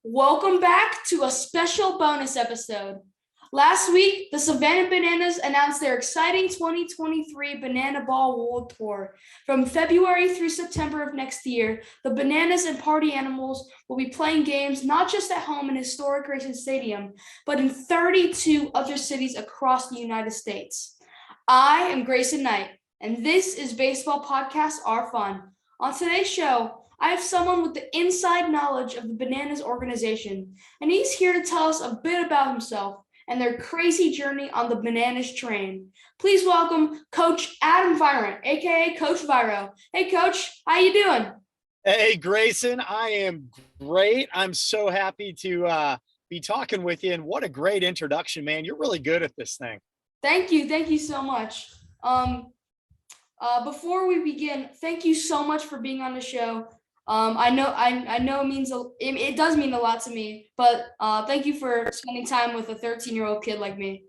Welcome back to a special bonus episode. Last week, the Savannah Bananas announced their exciting 2023 Banana Ball World Tour. From February through September of next year, the Bananas and Party Animals will be playing games not just at home in historic Grayson Stadium, but in 32 other cities across the United States. I am Grayson Knight, and this is Baseball Podcast Are Fun. On today's show, I have someone with the inside knowledge of the Bananas organization, and he's here to tell us a bit about himself and their crazy journey on the Bananas train. Please welcome Coach Adam Virant, aka Coach Viro. Hey, Coach, how you doing? Hey, Grayson, I am great. I'm so happy to be talking with you, and what a great introduction, man. You're really good at this thing. Thank you so much. Before we begin, thank you so much for being on the show. I know it does mean a lot to me, but thank you for spending time with a 13-year-old kid like me.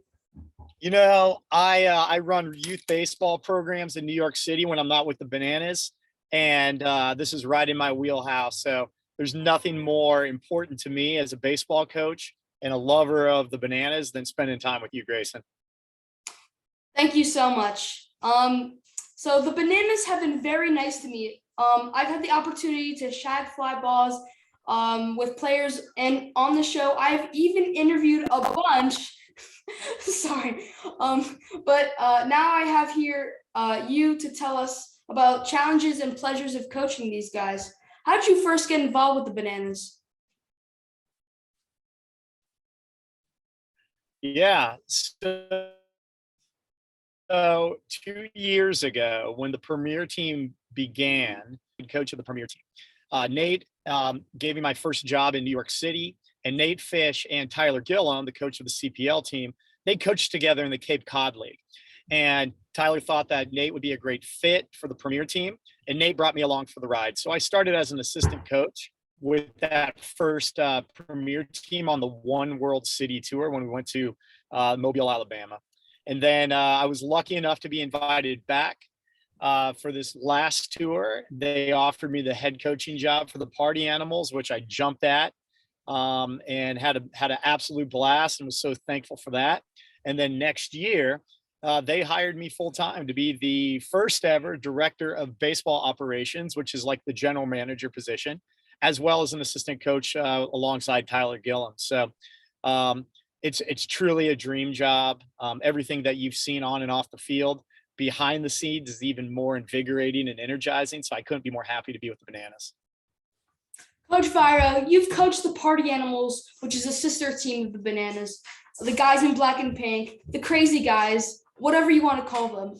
You know, I run youth baseball programs in New York City when I'm not with the Bananas, and this is right in my wheelhouse. So there's nothing more important to me as a baseball coach and a lover of the Bananas than spending time with you, Grayson. Thank you so much. So the Bananas have been very nice to me. I've had the opportunity to shag fly balls with players, and on the show, I've even interviewed a bunch. Sorry. But now I have here you to tell us about challenges and pleasures of coaching these guys. How did you first get involved with the Bananas? Yeah. So 2 years ago, when the Premier team began, coach of the Premier team, Nate gave me my first job in New York City, and Nate Fish and Tyler Gillum, the coach of the CPL team, they coached together in the Cape Cod League. And Tyler thought that Nate would be a great fit for the Premier team, and Nate brought me along for the ride. So I started as an assistant coach with that first Premier team on the One World City Tour when we went to Mobile, Alabama. And then I was lucky enough to be invited back for this last tour. They offered me the head coaching job for the Party Animals, which I jumped at and had an absolute blast and was so thankful for that. And then next year, they hired me full time to be the first ever director of baseball operations, which is like the general manager position, as well as an assistant coach alongside Tyler Gillum. So it's truly a dream job. Everything that you've seen on and off the field behind the scenes is even more invigorating and energizing. So I couldn't be more happy to be with the Bananas. Coach Viro, you've coached the Party Animals, which is a sister team of the Bananas, the guys in black and pink, the crazy guys, whatever you want to call them.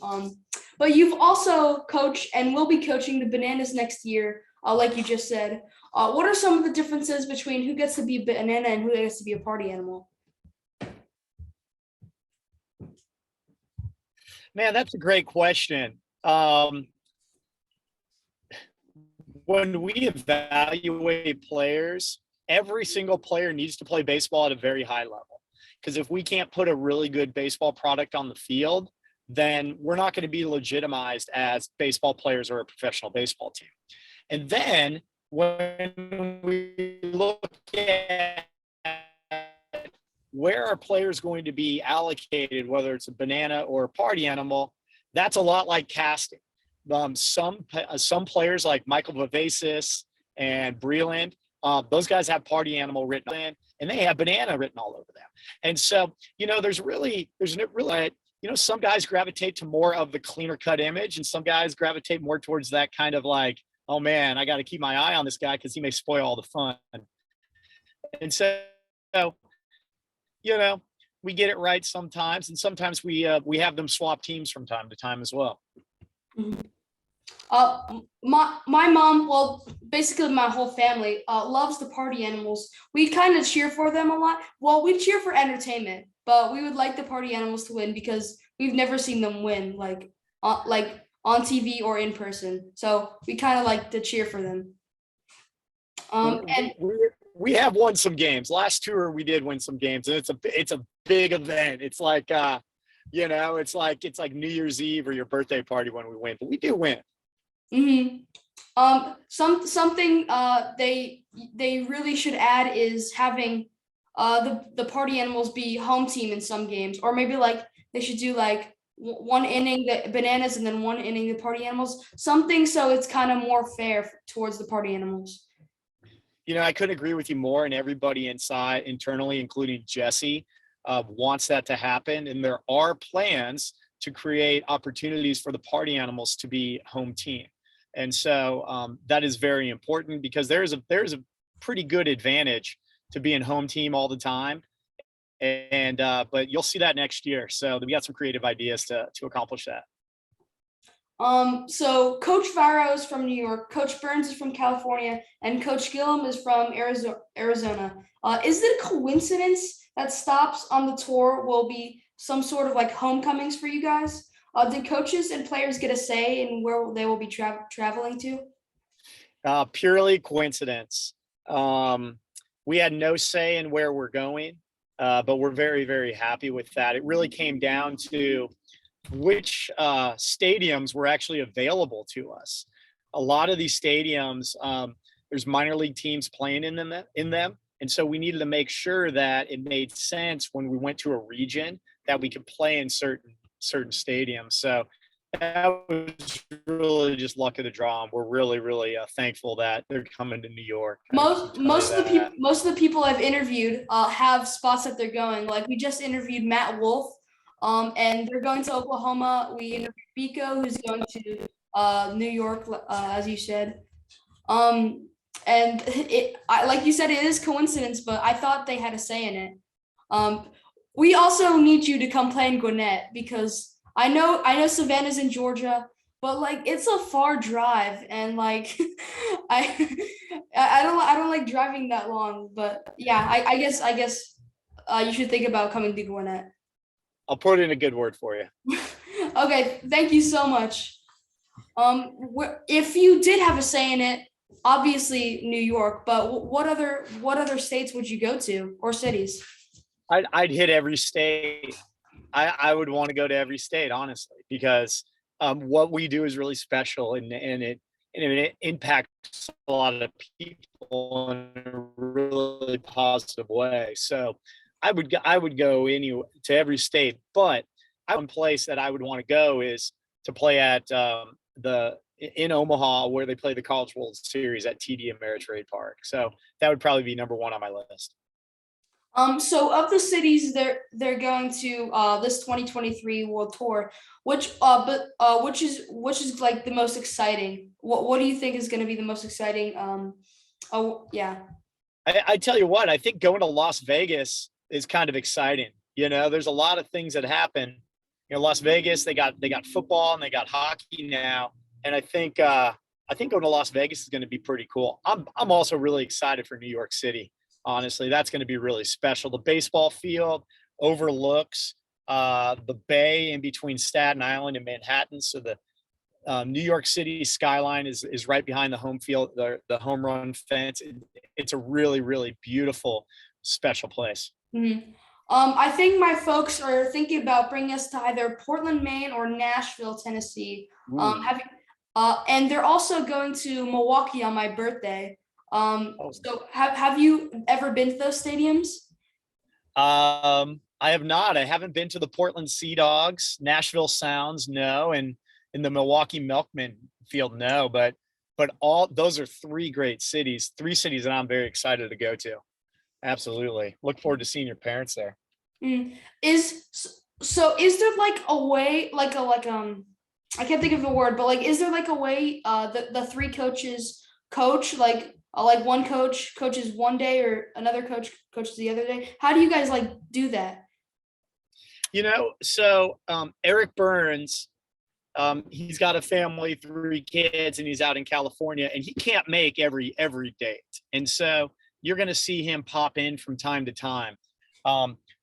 But you've also coached and will be coaching the Bananas next year, like you just said. What are some of the differences between who gets to be a banana and who gets to be a party animal? Man, that's a great question. When we evaluate players, every single player needs to play baseball at a very high level. Because if we can't put a really good baseball product on the field, then we're not going to be legitimized as baseball players or a professional baseball team. And then when we look at where are players going to be allocated, whether it's a banana or a party animal, that's a lot like casting. Some players like Michael Vivacis and Breland, those guys have party animal written in, and they have banana written all over them. And so, there's some guys gravitate to more of the cleaner cut image, and some guys gravitate more towards that kind of like, oh man, I got to keep my eye on this guy because he may spoil all the fun. And so, we get it right sometimes, and sometimes we have them swap teams from time to time as well. Mm-hmm. My mom, well, basically my whole family loves the Party Animals. We kind of cheer for them a lot. Well, we cheer for entertainment, but we would like the Party Animals to win because we've never seen them win, like on TV or in person. So we kind of like to cheer for them. And we have won some games. Last tour we did win some games, and it's a big event. It's like it's like New Year's Eve or your birthday party when we win, but we do win. Mm-hmm. Something they really should add is having the party animals be home team in some games, or maybe like they should do like one inning the bananas and then one inning the party animals. Something so it's kind of more fair towards the party animals. I couldn't agree with you more. And everybody internally, including Jesse, wants that to happen. And there are plans to create opportunities for the party animals to be home team. And so that is very important because there's a pretty good advantage to being home team all the time. And but you'll see that next year. So we got some creative ideas to accomplish that. So Coach Viro is from New York, Coach Burns is from California, and Coach Gillum is from Arizona. Is it a coincidence that stops on the tour will be some sort of like homecomings for you guys? Did coaches and players get a say in where they will be traveling to? Purely coincidence. We had no say in where we're going, but we're very, very happy with that. It really came down to which stadiums were actually available to us. A lot of these stadiums, there's minor league teams playing in them. And so we needed to make sure that it made sense when we went to a region that we could play in certain stadiums. So that was really just luck of the draw. And we're really, really thankful that they're coming to New York. Most of the people I've interviewed have spots that they're going. Like we just interviewed Matt Wolf, and they're going to Oklahoma. We interviewed Biko, who's going to New York, as you said. And like you said, it is coincidence, but I thought they had a say in it. We also need you to come play in Gwinnett because I know Savannah's in Georgia, but like it's a far drive, and like I don't like driving that long. But yeah, I guess you should think about coming to Gwinnett. I'll put in a good word for you. Okay, thank you so much. If you did have a say in it, obviously New York, but what other states would you go to or cities? I'd hit every state. I would want to go to every state, honestly, because what we do is really special, and it impacts a lot of people in a really positive way. So I would go to every state, but one place that I would want to go is to play at in Omaha, where they play the College World Series at TD Ameritrade Park. So that would probably be number one on my list. So of the cities they're going to this 2023 World Tour, which is like the most exciting? What do you think is going to be the most exciting? Oh yeah. I tell you what, I think going to Las Vegas is kind of exciting. There's a lot of things that happen. Las Vegas, they got football and they got hockey now, and I think going to Las Vegas is going to be pretty cool. I'm also really excited for New York City. Honestly, that's going to be really special. The baseball field overlooks the bay in between Staten Island and Manhattan. So the New York City skyline is right behind the home field, the home run fence. It's a really, really beautiful, special place. Mm-hmm. I think my folks are thinking about bringing us to either Portland, Maine, or Nashville, Tennessee. And they're also going to Milwaukee on my birthday. So have you ever been to those stadiums? I have not. I haven't been to the Portland Sea Dogs, Nashville Sounds, no, and in the Milwaukee Milkman Field, no. But all those are three cities that I'm very excited to go to. Absolutely, look forward to seeing your parents there. Is there like a way, I can't think of the word, but like, is there like a way the three coaches coach like one coach coaches one day or another coach coaches the other day? How do you guys like do that? So Eric Burns, he's got a family, 3 kids, and he's out in California, and he can't make every date. And so you're going to see him pop in from time to time.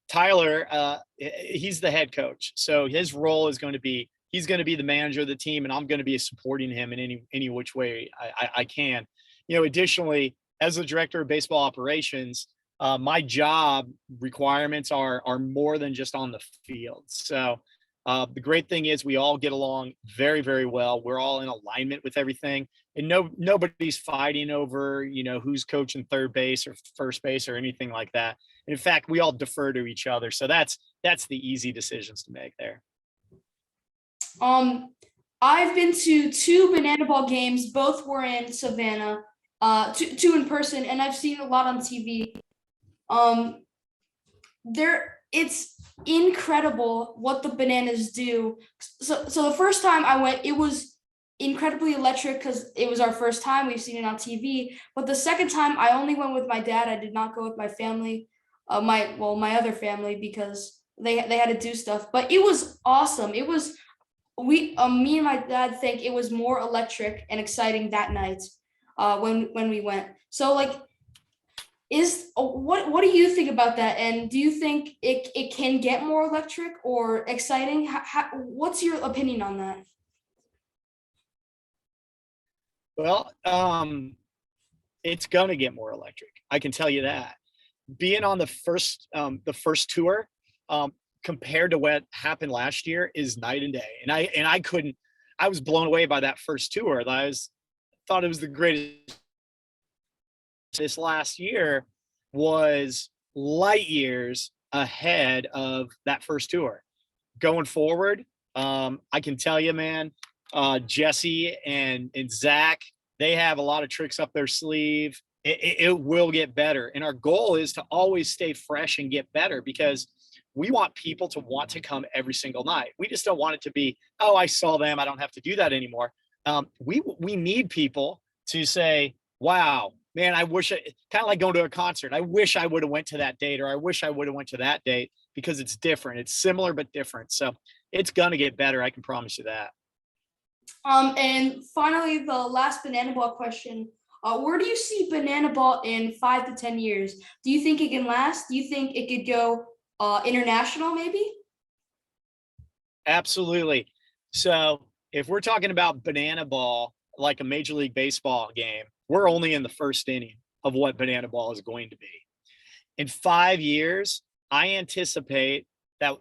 Tyler, he's the head coach. So his role is going to be, he's going to be the manager of the team, and I'm going to be supporting him in any which way I can. Additionally, as the director of baseball operations, my job requirements are more than just on the field. So The great thing is we all get along very, very well. We're all in alignment with everything, and nobody's fighting over, who's coaching third base or first base or anything like that. And in fact, we all defer to each other. So that's the easy decisions to make there. I've been to 2 Banana Ball games. Both were in Savannah, two in person, and I've seen a lot on TV. It's incredible what the Bananas do. So the first time I went, it was incredibly electric because it was our first time. We've seen it on TV. But the second time, I only went with my dad. I did not go with my family, my other family, because they had to do stuff. But it was awesome. It was me and my dad think it was more electric and exciting that night when we went. So what do you think about that? And do you think it can get more electric or exciting? What's your opinion on that? Well, it's gonna get more electric. I can tell you that. Being on the first tour, compared to what happened last year is night and day. And I was blown away by that first tour. Thought it was the greatest. This last year was light years ahead of that first tour. Going forward, I can tell you, man, Jesse and Zach, they have a lot of tricks up their sleeve. It will get better. And our goal is to always stay fresh and get better, because we want people to want to come every single night. We just don't want it to be, oh, I saw them, I don't have to do that anymore. We need people to say, wow, man, I wish kind of like going to a concert. I wish I would have went to that date, or I wish I would have went to that date, because it's different. It's similar, but different. So it's going to get better. I can promise you that. And finally, the last Banana Ball question. Where do you see Banana Ball in 5 to 10 years? Do you think it can last? Do you think it could go international maybe? Absolutely. So if we're talking about Banana Ball, like a Major League Baseball game, we're only in the first inning of what Banana Ball is going to be. In 5 years, I anticipate that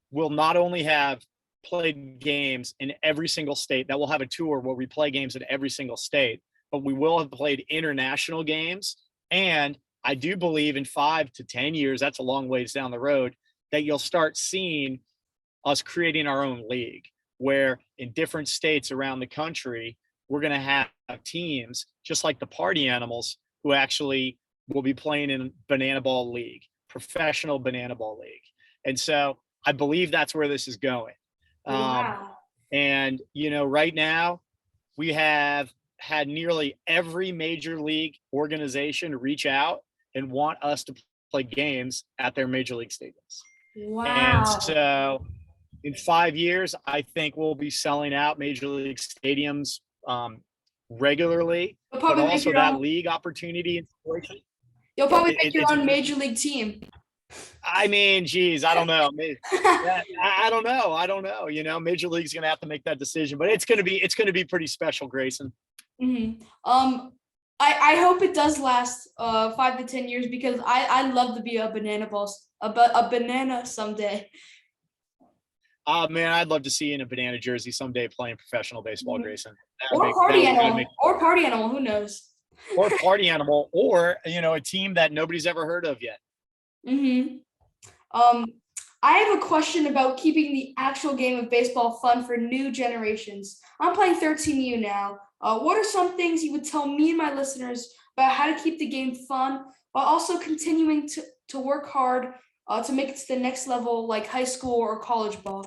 we'll not only have played games in every single state, that we'll have a tour where we play games in every single state, but we will have played international games. And I do believe in 5 to 10 years, that's a long ways down the road, that you'll start seeing us creating our own league, where in different states around the country, we're going to have teams just like the Party Animals, who actually will be playing in Banana Ball League, professional Banana Ball League. And so I believe that's where this is going. Wow. And, right now we have had nearly every major league organization reach out and want us to play games at their major league stadiums. Wow. And so in 5 years, I think we'll be selling out major league stadiums regularly, but also that league opportunity. You'll probably make your own major league team. I mean, geez, I don't know. I don't know. Major League's going to have to make that decision, but it's going to be pretty special, Grayson. Mm-hmm. I hope it does last 5 to 10 years, because I love to be a banana someday. Man, I'd love to see you in a banana jersey someday playing professional baseball, Grayson. Or party animal, who knows? Or party animal, or a team that nobody's ever heard of yet. Mm-hmm. I have a question about keeping the actual game of baseball fun for new generations. I'm playing 13U now. What are some things you would tell me and my listeners about how to keep the game fun while also continuing to work hard to make it to the next level, like high school or college ball?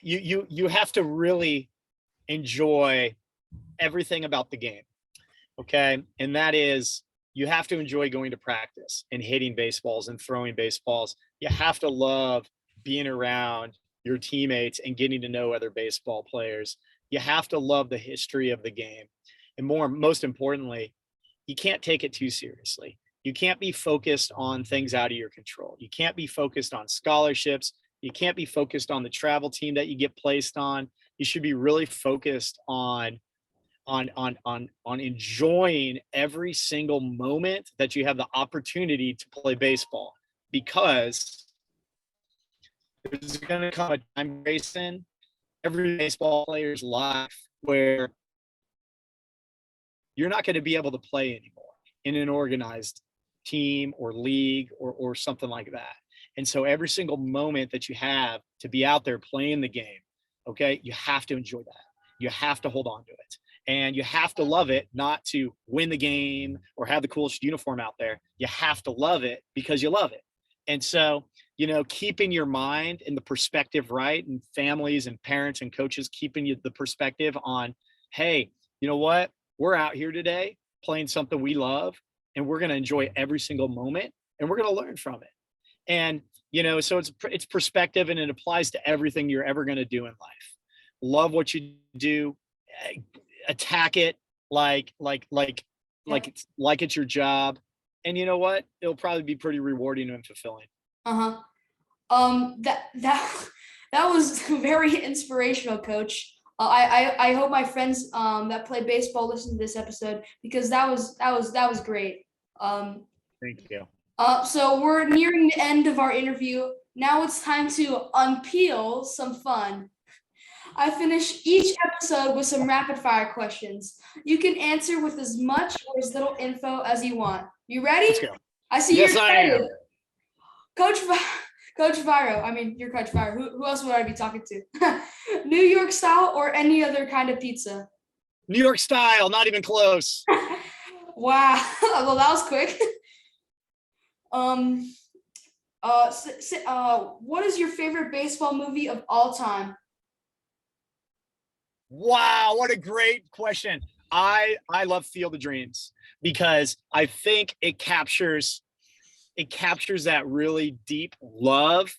You have to really enjoy everything about the game, okay? And that is, you have to enjoy going to practice and hitting baseballs and throwing baseballs. You have to love being around your teammates and getting to know other baseball players. You have to love the history of the game. And most importantly, you can't take it too seriously. You can't be focused on things out of your control. You can't be focused on scholarships. You can't be focused on the travel team that you get placed on. You should be really focused on enjoying every single moment that you have the opportunity to play baseball, because there's going to come a time, Grayson, every baseball player's life where you're not going to be able to play anymore in an organized team or league or something like that. And so every single moment that you have to be out there playing the game, okay, you have to enjoy that. You have to hold on to it. And you have to love it, not to win the game or have the coolest uniform out there. You have to love it because you love it. And so, keeping your mind and the perspective right, and families and parents and coaches keeping you the perspective on, hey, you know what? We're out here today playing something we love, and we're going to enjoy every single moment, and we're going to learn from it. And, so it's perspective, and it applies to everything you're ever going to do in life. Love what you do, attack it like it's your job. And you know what? It'll probably be pretty rewarding and fulfilling. That was very inspirational, Coach. I hope my friends that play baseball listen to this episode, because that was great. Thank you. So we're nearing the end of our interview. Now it's time to unpeel some fun. I finish each episode with some rapid fire questions. You can answer with as much or as little info as you want. You ready? Let's go. I see Yes, you're I excited. am. Coach Viro. I mean, you're Coach Viro. Who else would I be talking to? New York style or any other kind of pizza? New York style, not even close. Wow. Well, that was quick. What is your favorite baseball movie of all time? Wow, what a great question. I love Field of Dreams because I think it captures that really deep love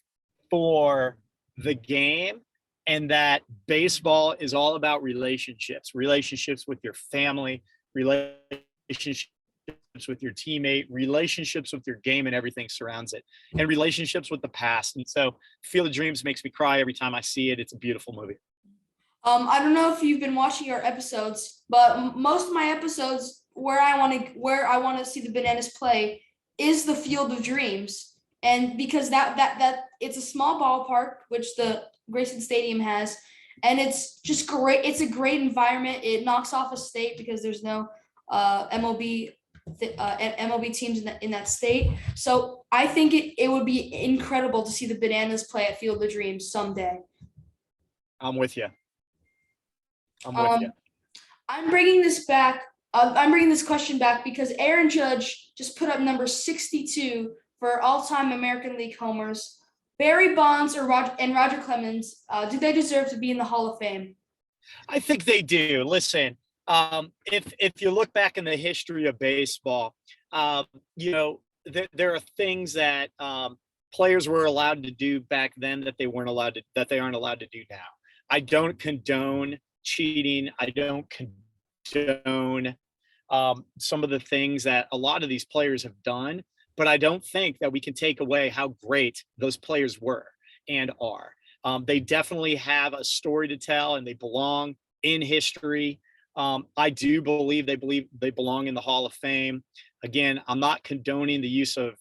for the game, and that baseball is all about relationships with your family, relationships with your teammate, relationships with your game, and everything surrounds it, and relationships with the past. And so Field of Dreams makes me cry every time I see it. It's a beautiful movie. I don't know if you've been watching our episodes, but most of my episodes where I want to see the Bananas play is the Field of Dreams. And because that it's a small ballpark, which the Grayson Stadium has, and it's just great. It's a great environment. It knocks off a state because there's no MLB teams in that state. So I think it would be incredible to see the Bananas play at Field of Dreams someday. I'm with you. I'm bringing this back. I'm bringing this question back because Aaron Judge just put up number 62 for all-time American League homers. Barry Bonds and Roger Clemens, do they deserve to be in the Hall of Fame? I think they do. Listen, if you look back in the history of baseball, there are things that players were allowed to do back then that they aren't allowed to do now. I don't condone cheating. I don't condone some of the things that a lot of these players have done, but I don't think that we can take away how great those players were and are. They definitely have a story to tell, and they belong in history. I do believe they belong in the Hall of Fame. Again, I'm not condoning the use of,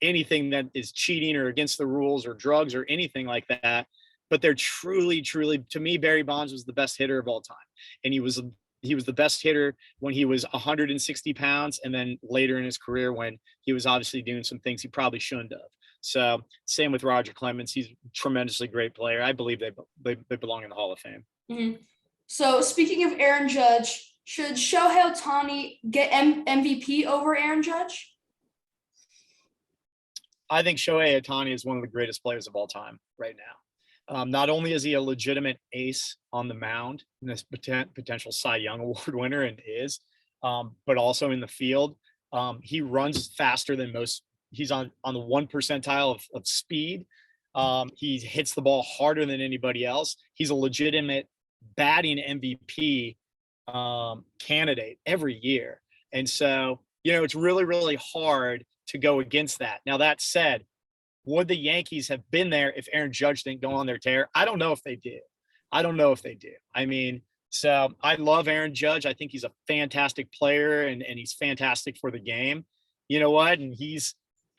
anything that is cheating or against the rules or drugs or anything like that. But they're truly, to me, Barry Bonds was the best hitter of all time. And he was the best hitter when he was 160 pounds. And then later in his career, when he was obviously doing some things he probably shouldn't have. So same with Roger Clemens. He's a tremendously great player. I believe they belong in the Hall of Fame. Mm-hmm. So speaking of Aaron Judge, should Shohei Ohtani get MVP over Aaron Judge? I think Shohei Ohtani is one of the greatest players of all time right now. Not only is he a legitimate ace on the mound, and this potential Cy Young Award winner, and is, but also in the field. He runs faster than most. He's on the 1 percentile of speed. He hits the ball harder than anybody else. He's a legitimate batting MVP candidate every year. And so, it's really, really hard to go against that. Now, that said, would the Yankees have been there if Aaron Judge didn't go on their tear? I don't know if they do. I mean, so I love Aaron Judge. I think he's a fantastic player, and he's fantastic for the game. You know what? And he's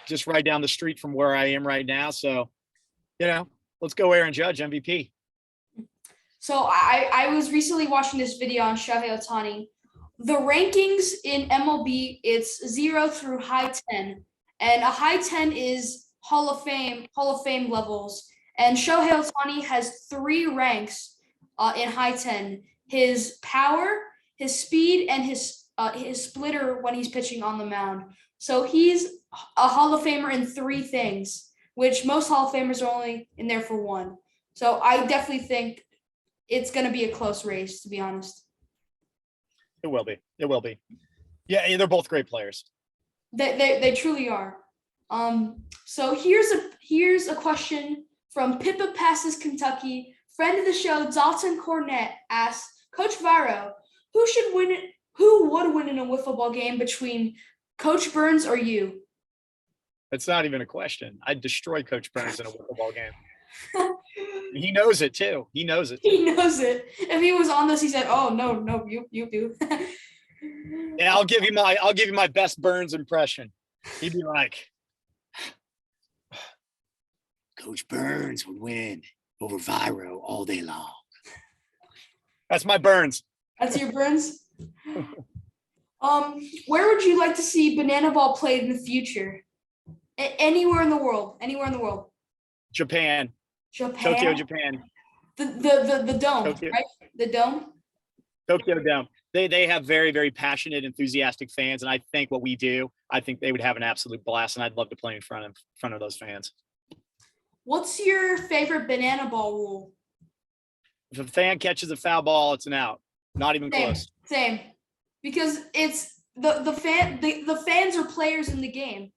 just right down the street from where I am right now. So let's go Aaron Judge MVP. So I was recently watching this video on Shohei Ohtani. The rankings in MLB, it's 0 through high 10. And a high 10 is Hall of Fame levels. And Shohei Ohtani has 3 ranks in high 10. His power, his speed, and his splitter when he's pitching on the mound. So he's a Hall of Famer in 3 things, which most Hall of Famers are only in there for 1. So I definitely think it's going to be a close race, to be honest. It will be. It will be. Yeah, they're both great players. They truly are. So here's a question from Pippa Passes, Kentucky. Friend of the show, Dalton Cornett asks, Coach Viro, who would win in a wiffle ball game between Coach Burns or you? That's not even a question. I'd destroy Coach Burns in a wiffle ball game. He knows it too. He knows it. He knows it. If he was on this, he said, "Oh no, you do." Yeah, I'll give you my best Burns impression. He'd be like, Coach Burns would win over Viro all day long. That's my Burns. That's your Burns. Where would you like to see banana ball played in the future? Anywhere in the world. Anywhere in the world. Japan. Tokyo, Japan. The dome, Tokyo. Right? The dome. Tokyo Dome. They have very, very passionate, enthusiastic fans, and I think what we do, I think they would have an absolute blast, and I'd love to play in front of those fans. What's your favorite banana ball rule? If a fan catches a foul ball, it's an out. Not even close. Same. Because it's the fans are players in the game.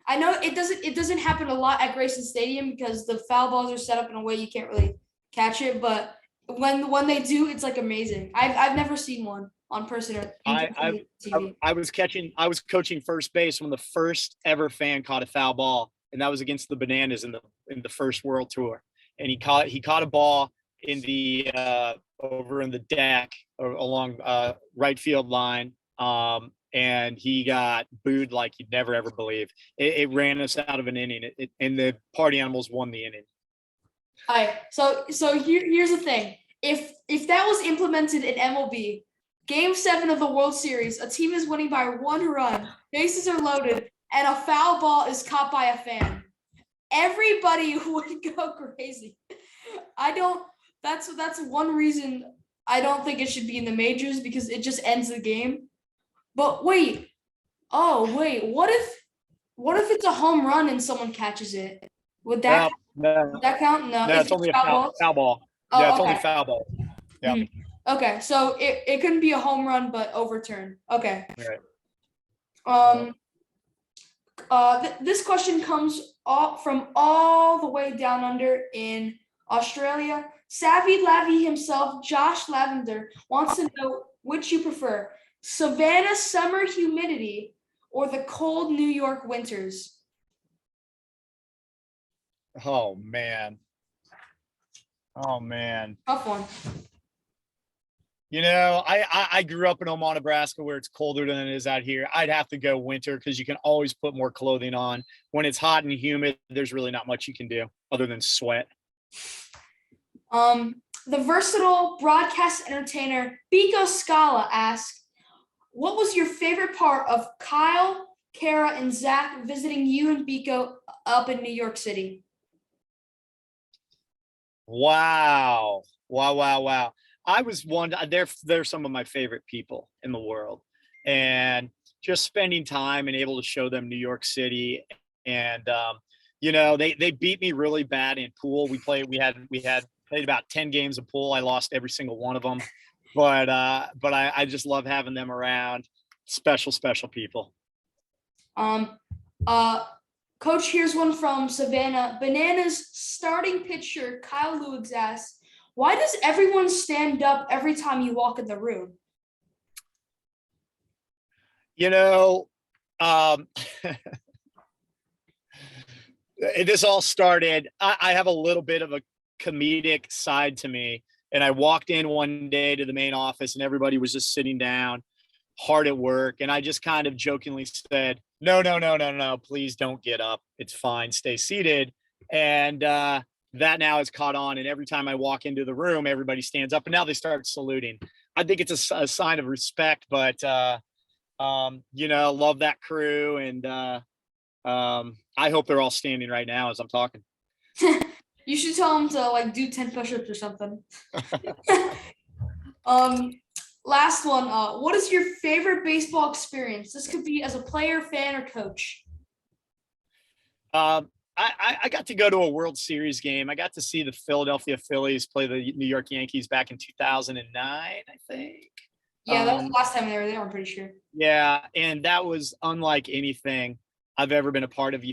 I know it doesn't happen a lot at Grayson Stadium because the foul balls are set up in a way you can't really catch it, but when they do, it's like amazing. I've never seen one on person or TV. I was coaching first base when the first ever fan caught a foul ball, and that was against the Bananas in the first World Tour. And he caught a ball in the over in the deck along right field line. And he got booed like you'd never ever believe. It ran us out of an inning, and the Party Animals won the inning. All right, so here's the thing: if that was implemented in MLB, Game 7 of the World Series, a team is winning by 1 run, bases are loaded, and a foul ball is caught by a fan, everybody would go crazy. That's one reason I don't think it should be in the majors, because it just ends the game. But wait, what if it's a home run and someone catches it? Would that count? No, it's only a foul ball. Oh, yeah, it's okay. only foul ball. Yeah. Okay, so it couldn't be a home run, but overturned. Okay. Right. This question comes from all the way down under in Australia. Savvy Lavy himself, Josh Lavender, wants to know which you prefer: Savannah summer humidity or the cold New York winters? Oh man. Tough one. I grew up in Omaha, Nebraska, where it's colder than it is out here. I'd have to go winter because you can always put more clothing on. When it's hot and humid, there's really not much you can do other than sweat. The versatile broadcast entertainer Biko Scala asks, what was your favorite part of Kyle, Kara, and Zach visiting you and Biko up in New York City? Wow. I was they're some of my favorite people in the world, and just spending time and able to show them New York City. And, they beat me really bad in pool. We had played about 10 games of pool. I lost every single one of them, but I just love having them around. Special people. Coach, here's one from Savannah Bananas starting pitcher Kyle Lewis asks, why does everyone stand up every time you walk in the room? This all started, I have a little bit of a comedic side to me. And I walked in one day to the main office and everybody was just sitting down, hard at work. And I just kind of jokingly said, no, please don't get up. It's fine. Stay seated. And that now has caught on, and every time I walk into the room, everybody stands up, and now they start saluting. I think it's a sign of respect, but love that crew, and I hope they're all standing right now as I'm talking. You should tell them to like do 10 push-ups or something. Last one. What is your favorite baseball experience? This could be as a player, fan, or coach. I got to go to a World Series game. I got to see the Philadelphia Phillies play the New York Yankees back in 2009, I think. Yeah, that was the last time they were there, I'm pretty sure. Yeah, and that was unlike anything I've ever been a part of.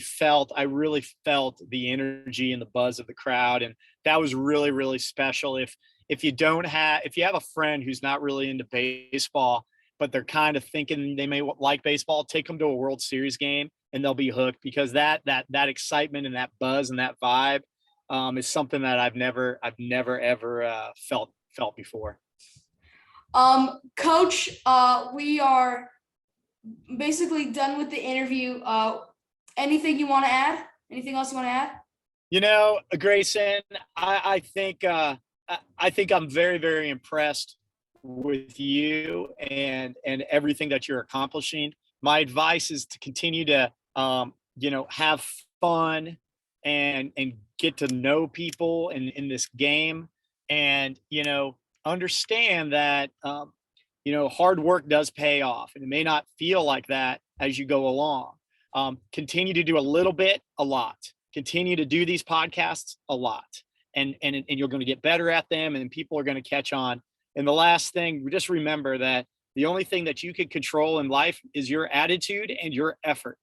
I really felt the energy and the buzz of the crowd, and that was really, really special. If you have a friend who's not really into baseball, but they're kind of thinking they may like baseball, take them to a World Series game and they'll be hooked, because that excitement and that buzz and that vibe is something that I've never ever felt before. Coach, we are basically done with the interview. Anything you want to add? Anything else you want to add? Grayson, I think I'm very, very impressed with you and everything that you're accomplishing. My advice is to continue to have fun and get to know people in this game, and understand that hard work does pay off, and it may not feel like that as you go along. Continue to do a little bit, a lot. Continue to do these podcasts a lot, and you're going to get better at them, and people are going to catch on. And the last thing, just remember that the only thing that you can control in life is your attitude and your effort.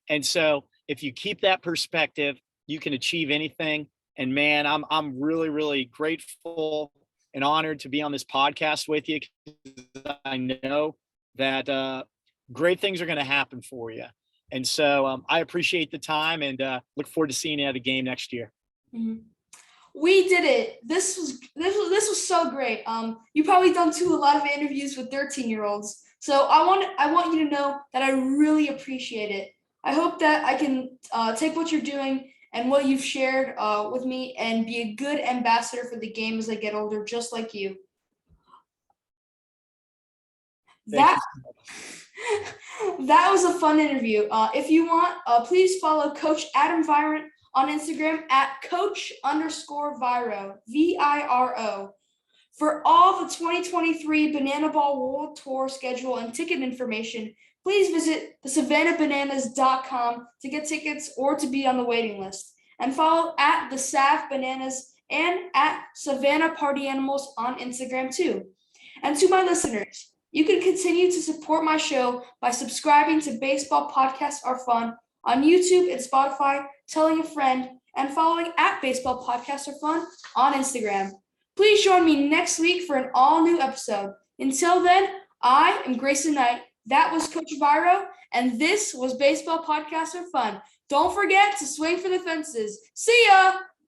And so if you keep that perspective, you can achieve anything. And man, I'm really, really grateful and honored to be on this podcast with you, because I know that great things are going to happen for you. And so I appreciate the time, and look forward to seeing you at a game next year. Mm-hmm. We did it. This was so great. You probably done a lot of interviews with 13-year-olds. So I want you to know that I really appreciate it. I hope that I can take what you're doing and what you've shared with me and be a good ambassador for the game as I get older, just like you. That was a fun interview. If you want, please follow Coach Adam Virant on Instagram at coach_Viro, Viro. For all the 2023 Banana Ball World Tour schedule and ticket information, please visit the SavannahBananas.com to get tickets or to be on the waiting list. And follow at the Sav Bananas and at Savannah Party Animals on Instagram too. And to my listeners, you can continue to support my show by subscribing to Baseball Podcasts Are Fun on YouTube and Spotify, telling a friend, and following at Baseball Podcasts Are Fun on Instagram. Please join me next week for an all-new episode. Until then, I am Grayson Knight. That was Coach Viro, and this was Baseball Podcasts Are Fun. Don't forget to swing for the fences. See ya!